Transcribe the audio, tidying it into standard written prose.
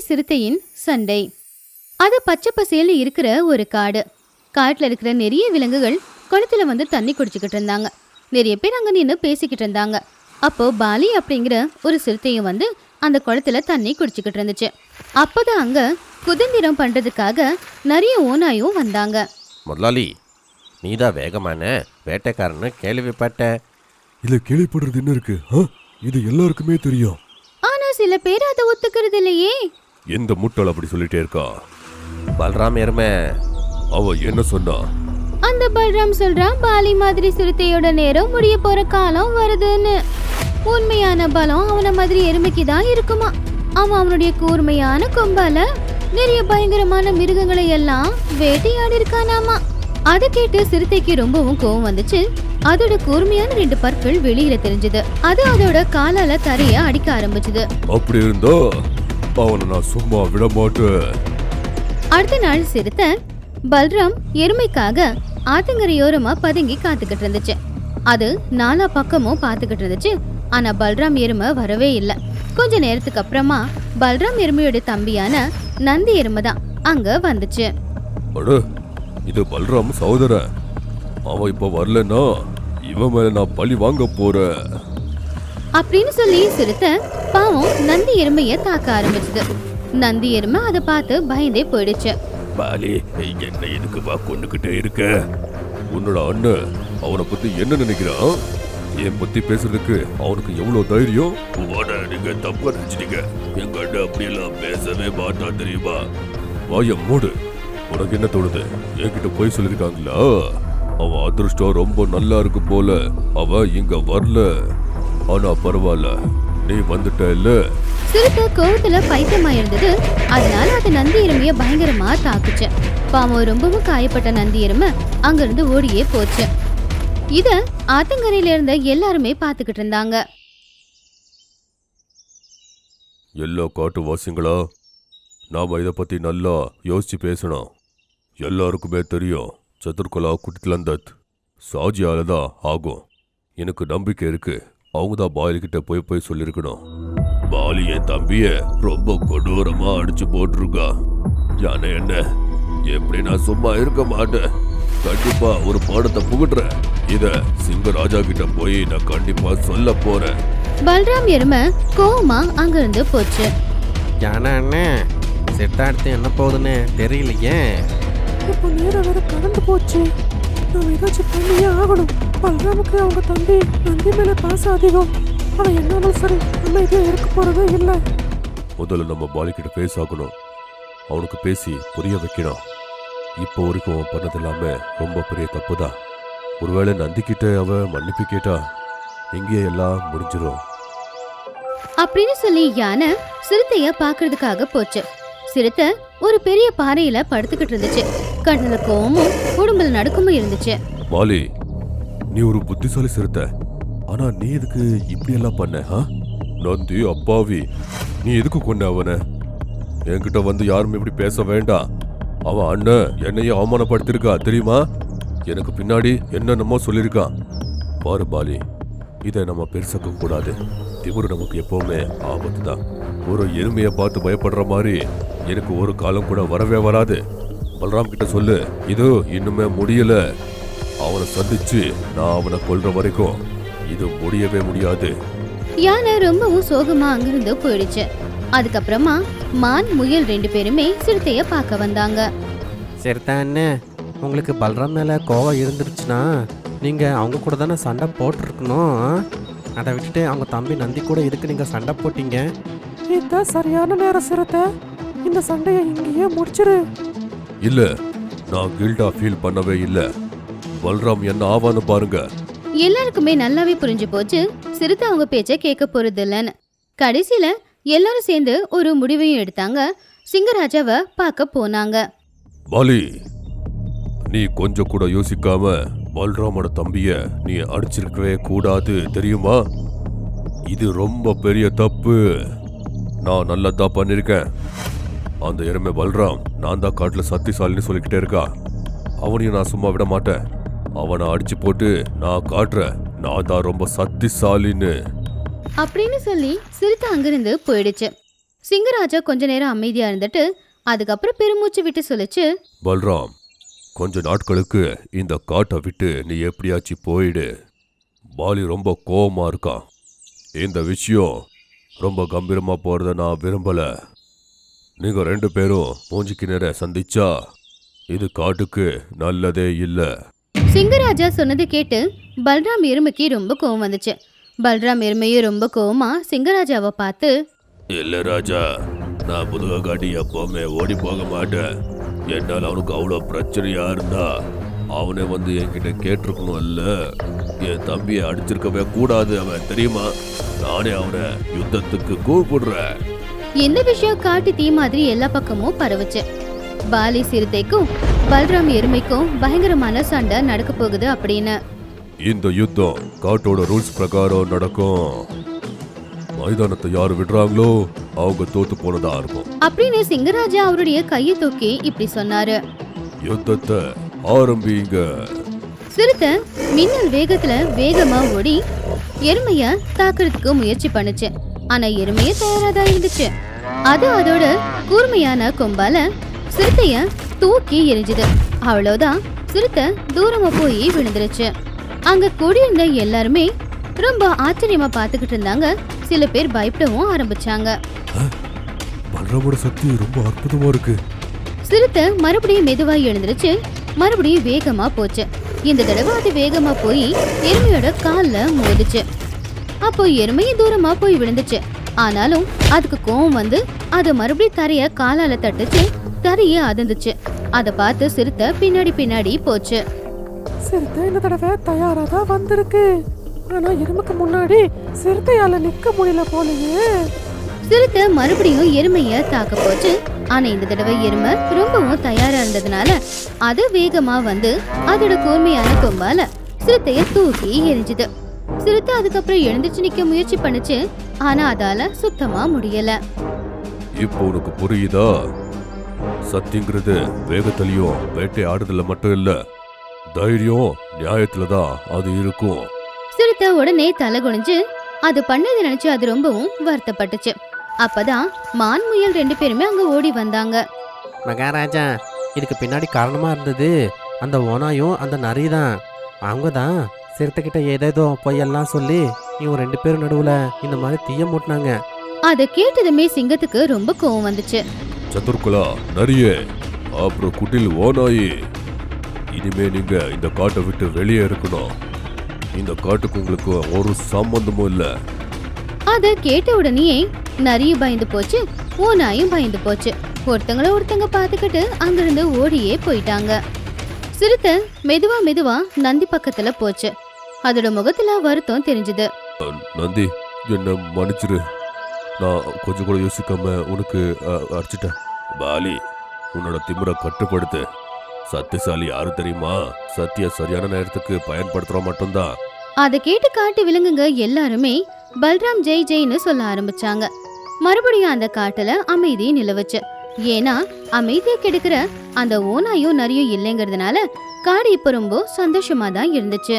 சிறுத்தையின் சண்டை. அது பச்சை பசேல்னு இருக்கிற ஒரு காடு. காட்டுல இருக்கிற நிறைய விலங்குகள் குளத்துல வந்து தண்ணி குடிச்சுக்கிட்டு இருந்தாங்க. நிறைய பேர் அங்க நின்று பேசிக்கிட்டு இருந்தாங்க. அப்போ பாலி அப்படிங்கிற ஒரு சிறுத்தையும் வந்து அந்த குளத்துல தண்ணி குடிச்சுக்கிட்டு இருந்துச்சு. அப்போதான் அங்க குதந்திரம் பண்றதுக்காக நிறைய ஓநாயும் வந்தாங்க. முதலாளி, நீதான் வேகமான வேட்டைக்காரன்னு கேள்விப்பட்டேன். இதுல கேள்விப்படுறது என்ன இருக்கு? இது எல்லாருக்குமே தெரியும். ஆனா சில பேர் அதை ஒத்துக்கிறது இல்லையே. எந்த முட்டாள் அப்படி சொல்லிட்டே இருக்கா? பல்ராம் எருமை. அவ என்ன சொன்னா? அந்த பல்ராம் சொல்றான், பாலி மாதிரி சிறுத்தையோட நேரம் முடிய போற காலம் வருதுன்னு. உண்மையான பலம் அவன மாதிரி எருமைக்கு தான் இருக்குமா. அவன் அவனுடைய கூர்மையான கொம்பால நிறைய பயங்கரமான மிருகங்களை எல்லாம் வேட்டையாடி இருக்கானாமா. அதை கேட்டு சிறுத்தைக்கு ரொம்பவும் கோவம் வந்துச்சு. அதோட கூர்மையான 2 பற்கள் வெளியில தெரிஞ்சது. அது அதோட காலால தரைய அடிக்க ஆரம்பிச்சது. அப்படி இருந்தா அவனை நான் சும்மா விட மாட்டேன். அடுத்த நாள் சிறுத்தை பல்ராம் எருமைக்காக ஆத்தங்கரையோரமா பதுங்கி காத்துக்கிட்டு இருந்துச்சு. அது 4 பக்கமும் பாத்துக்கிட்டு இருந்துச்சு. ஆனா பல்ராம் எருமை வரவே இல்லை. கொஞ்ச நேரத்துக்கு அப்புறமா பல்ராம் எருமையோட தம்பியான நந்தி எருமை தான் அங்க வந்துச்சு. இது பல்ராம் சகோதரன். அவன் இப்ப வரலன்னா இவன் மேல நான் பழி வாங்க போறேன் அப்படின்னு சொல்லி சிறுத்தை பாவம் நந்தி எருமைய தாக்க ஆரம்பிச்சது. நந்தி எருமை அதை பார்த்து பயந்தே போயிடுச்சு. பாலி, என்ன எதுக்குப்பா கொண்டுகிட்டே இருக்க? உன்னோட அண்ணன் அவனை பத்தி என்ன நினைக்கிறான்? என் பத்தி பேசுறதுக்கு அவனுக்கு எவ்வளவு தைரியம்? நீங்க தப்பா நினைச்சிட்டீங்க. எங்க அண்ணன் அப்படியெல்லாம் பேசவே மாட்டா தெரியுமா? வாய மூடு. உனக்கு என்ன தோணுது? என்கிட்ட போய் சொல்லிருக்காங்களா? அவன் அதிர்ஷ்டம் ரொம்ப நல்லா இருக்கு போல. அவன் இங்க வரல. ஆனா பரவாயில்ல, நீ வந்துட்ட இல்ல. சிறுத்தை கோவத்துல பைத்தியமா இருந்தது. அதனால அது நந்தி எருமைய பயங்கரமா தாக்குச்சு. பாவம் ரொம்பவும் காயப்பட்ட நந்தி எருமை அங்கிருந்து ஓடியே போச்சு. இத ஆத்தங்கரையில இருந்த எல்லாருமே பாத்துக்கிட்டு இருந்தாங்க. எல்லா காட்டுவாசிங்களா, நாம இதை பத்தி நல்லா யோசிச்சு பேசணும். எல்லாருக்குமே தெரியும், சதுர்கலா குட்டிலந்தத் சாஜியால தான் ஆகும். எனக்கு நம்பிக்கை இருக்கு, அவங்க தான் பாலி கிட்ட போய் சொல்லிருக்கணும். பாலி என் தம்பிய ரொம்ப கொடூரமா அடிச்சு போட்டிருக்கா. யானை என்ன எப்படி நான் சும்மா இருக்க மாட்டேன். கண்டிப்பா ஒரு பாடத்தை புகட்டுறேன். இத சிங்கராஜா கிட்ட போய் நான் கண்டிப்பா சொல்ல போறேன். பல்ராம் எருமை கோவமா அங்கிருந்து போச்சு. யானை அண்ணன், செட்டாடுத்து என்ன போகுதுன்னு தெரியலையே. இப்போ நேரம் வேற கடந்து போச்சு. நம்ம ஏதாச்சும் பண்ணியே ஆகணும். பல்ராமுக்கு அவங்க தம்பி நந்தி மேல பாசம் அதிகம். ஆனா என்னாலும் சரி, நம்ம இதே இருக்க போறதே இல்லை. முதல்ல நம்ம பாலி கிட்ட பேசாகணும். அவனுக்கு பேசி புரிய வைக்கணும். இப்போ வரைக்கும் அவன் பண்ணது எல்லாமே ரொம்ப பெரிய தப்பு தான். ஒருவேளை நந்திக்கிட்ட அவ மன்னிப்பு கேட்டா இங்கே எல்லாம் முடிஞ்சிடும் அப்படின்னு சொல்லி யானை சிறுத்தைய பாக்குறதுக்காக போச்சு. சிறுத்தை ஒரு பெரிய பாறையில படுத்துக்கிட்டு இருந்துச்சு. கண்ணுல கோவமும் உடம்புல நடுக்கமும் இருந்துச்சு. பாலி, நீ ஒரு புத்திசாலி சிறுத்தை. ஆனா நீ எதுக்கு இப்படி எல்லாம் பண்ண? நந்தி அப்பாவி, நீ எதுக்கு கொண்ட அவனை? என்கிட்ட வந்து யாரும் இப்படி பேச வேண்டாம். அவன் அண்ணன் என்னையும் அவமானப்படுத்திருக்கா தெரியுமா? எனக்கு பின்னாடி என்னென்னமோ சொல்லியிருக்கான். பாரு பாலி, இதை நம்ம பெருசாக்க கூடாது. திமிரு நமக்கு எப்பவுமே ஆபத்து தான். ஒரு எருமையை பார்த்து பயப்படுற மாதிரி எனக்கு ஒரு காலம் கூட வரவே வராது. பல்ராம் கிட்ட சொல்லு, இது இன்னுமே முடியல. அவனை சந்திச்சு நான் அவனை கொல்ற வரைக்கும் இது முடியவே முடியாது. யானை ரொம்பவும் சோகமா அங்கிருந்து போயிடுச்சு. அதுக்கப்புறமா மான் முயல் 2 பேருமே சிறுத்தைய பார்க்க வந்தாங்க. சரிதான் அண்ணன், உங்களுக்கு பல்ராம் மேல கோவம் இருந்துருச்சுன்னா நீங்க அவங்க கூட தானே சண்டை போட்டிருக்கணும். அதை விட்டுட்டு அவங்க தம்பி நந்தி கூட எதுக்கு நீங்க சண்டை போட்டீங்க? இதுதான் சரியான நேரம் சிறுத்தை. இந்த சண்டையை இங்கேயே முடிச்சிரு. இல்ல, நான் கில்டா ஃபீல் பண்ணவே இல்ல. பல்ராம் என்ன ஆவான்னு பாருங்க. எல்லாருக்குமே நல்லாவே புரிஞ்சு போச்சு சிறுத்தை அவங்க பேச்ச கேட்க போறது இல்லைன்னு. கடைசியில எல்லாரும் சேர்ந்து ஒரு முடிவையும் எடுத்தாங்க. சிங்கராஜாவை பார்க்க போனாங்க. பாலி, நீ கொஞ்சம் கூட யோசிக்காம பல்ராமோட தம்பிய நீ அடிச்சிருக்கவே கூடாது தெரியுமா? இது ரொம்ப பெரிய தப்பு. நான் நல்லதா பண்ணிருக்கேன். அந்த எருமை பல்ராம் நான் தான் காட்டுல சக்திசாலின்னு சொல்லிக்கிட்டே இருக்கா. அவனையும் நான் சும்மா விட மாட்டேன். அவனை அடிச்சு போட்டு நான் காட்டுறேன், நான் தான் ரொம்ப சக்திசாலின்னு அப்படின்னு சொல்லி சிறுத்தை அங்கிருந்து போயிடுச்சு. சிங்கராஜா கொஞ்ச நேரம் அமைதியா இருந்துட்டு அதுக்கப்புறம் பெருமூச்சு விட்டு சொல்லிச்சு. பல்ராம், கொஞ்ச நாட்களுக்கு இந்த காட்டை விட்டு நீ எப்படியாச்சும் போயிடு. பாலி ரொம்ப கோவமா இருக்கான். இந்த விஷயம் ரொம்ப கம்பீரமா போறத நான் விரும்பல. நீங்க 2 பேரும் மூஞ்சிக்கு நேர சந்திச்சா இது காட்டுக்கு நல்லதே இல்ல. சிங்கராஜா சொன்னதை கேட்டு பல்ராம் எருமைக்கு ரொம்ப கோவம் வந்துச்சு. பல்ராம் எருமையும் ரொம்ப கோவமா சிங்கராஜாவை பார்த்து, இல்ல ராஜா, நான் புதுக காட்டி எப்பவுமே ஓடி போக மாட்டேன். என்னால் அவனுக்கு அவ்வளோ பிரச்சனையா இருந்தா அவனை வந்து என்கிட்ட கேட்டிருக்கணும். இல்ல, என் தம்பியை அடிச்சிருக்கவே கூடாது. அவன் தெரியுமா, நானே அவனை யுத்தத்துக்கு கூப்பிடுறேன். இந்த விஷயம் காட்டு தீ மாதிரி எல்லா பக்கமும் பரவுச்சு. பாலி சிறுத்தைக்கும் பல்ராம் எருமைக்கும் பயங்கரமான சண்டை நடக்க போகுது அப்படின்னு. இந்த யுத்தம் காட்டோட ரூல்ஸ் பிரகாரம் நடக்கும். மைதானத்தை யாரு விடுறாங்களோ அவங்க தோத்து போனதா இருக்கும் அப்படின்னு சிங்கராஜா அவருடைய கையை தூக்கி இப்படி சொன்னாரு. யுத்தத்தை ஆரம்பிங்க. சிறுத்தை மின்னல் வேகத்துல வேகமா ஓடி எருமைய தாக்குறதுக்கு முயற்சி பண்ணுச்சு. ஆனா எருமைய தயாராதான் இருந்துச்சு. அது அதோட கூர்மையான கொம்பால சிறுத்தைய தூக்கி எரிஞ்சுது. அவ்வளவுதான், சிறுத்தை தூரமா போய் விழுந்துருச்சு. அங்க கூடியிருந்த எல்லாருமே ரொம்ப ஆச்சரியமா பாத்துக்கிட்டு இருந்தாங்க. சில பேர் பயப்படவும் ஆரம்பிச்சாங்க. பல்ராமோட சக்தி ரொம்ப அற்புதமா இருக்கு. சிறுத்தை மறுபடியும் மெதுவா எழுந்துருச்சு. மறுபடியும் வேகமா போச்சு. இந்த தடவை அது வேகமா போய் எருமையோட கால்ல மோதிச்சு. அப்போ எருமையும் தூரமா போய் விழுந்துச்சு. ஆனாலும் அதுக்கு கோவம் வந்து அது மறுபடியும் தரைய காலால தட்டுச்சு. தரைய அதிர்ந்துச்சு. அதை பார்த்து சிறுத்தை பின்னாடி பின்னாடி போச்சு. சிறுத்தை இந்த தடவை தயாரா தான் வந்திருக்கு. ஆனா எருமைக்கு முன்னாடி சிறுத்தையால நிக்க முடியல போலயே. சிறுத்தை மறுபடியும் எருமைய தாக்க போச்சு. ஆனா இந்த தடவை எருமை ரொம்பவும் தயாரா இருந்ததுனால அது வேகமா வந்து அதோட கூர்மையான கொம்பால சிறுத்தைய தூக்கி எரிஞ்சுது. சிறுத்தை அதுக்கப்புறம் எழுந்துச்சு நிக்க முயற்சி பண்ணுச்சு. ஆனா அதால சுத்தமா முடியல. இப்போ உனக்கு புரியுதா? சத்தியங்கிறது வேகத்திலையும் வேட்டை ஆடுதல மட்டும் இல்ல, தைரியம் நியாயத்துலதான் அது இருக்கும். சிறுத்தை உடனே தலை குனிஞ்சு அது பண்ணதை நினைச்சு அது ரொம்பவும் வருத்தப்பட்டுச்சு. அப்பதான் மான் முயல் 2 பேருமே அங்க ஓடி வந்தாங்க. மகாராஜா, இதுக்கு பின்னாடி காரணமா இருந்தது அந்த ஓனாயும் அந்த நரிதான். அவங்க தான் சிறுத்தைக்கிட்ட ஏதேதோ பொய்யெல்லாம் சொல்லி இவங்க 2 பேரும் நடுவுல இந்த மாதிரி தீய மூட்டினாங்க. அதை கேட்டதுமே சிங்கத்துக்கு ரொம்ப கோவம் வந்துச்சு. சதுர்குலா, நரியே, அப்புறம் குட்டில் ஓனாயி, இனிமே நீங்க இந்த காட்டை விட்டு வெளியே இருக்கணும். இந்த காட்டுக்கு உங்களுக்கு ஒரு சம்பந்தமும் இல்ல. அத கேட்ட உடனே நரிய பயந்து போச்சு. ஓனாயும் பயந்து போச்சு. ஒருத்தங்கள ஒருத்தங்க பாத்துக்கிட்டு அங்கிருந்து ஓடியே போயிட்டாங்க. சிறுத்தை மெதுவா மெதுவா நந்தி பக்கத்துல போச்சு. அதோட முகத்துல வருத்தம் தெரிஞ்சது. நந்தி, என்ன மன்னிச்சிரு. நான் கொஞ்சம் கூட யோசிக்காம உனக்கு அடிச்சிட்டேன். பாலி, உன்னோட திமிரை கட்டுப்படுத்து. சத்தியசாலி யாரு தெரியுமா? சத்திய சரியான நேரத்துக்கு பயன்படுத்துற மட்டும்தான். அதை கேட்டு காட்டு விலங்குங்க எல்லாருமே பல்ராம் ஜெய் ஜெய்னு சொல்ல ஆரம்பிச்சாங்க. மறுபடியும் அந்த காட்டுல அமைதி நிலவுச்சு. ஏன்னா அமைதியை கெடுக்கிற அந்த ஓனாயும் நரியும் இல்லைங்கிறதுனால காடு இப்ப ரொம்ப சந்தோஷமா தான் இருந்துச்சு.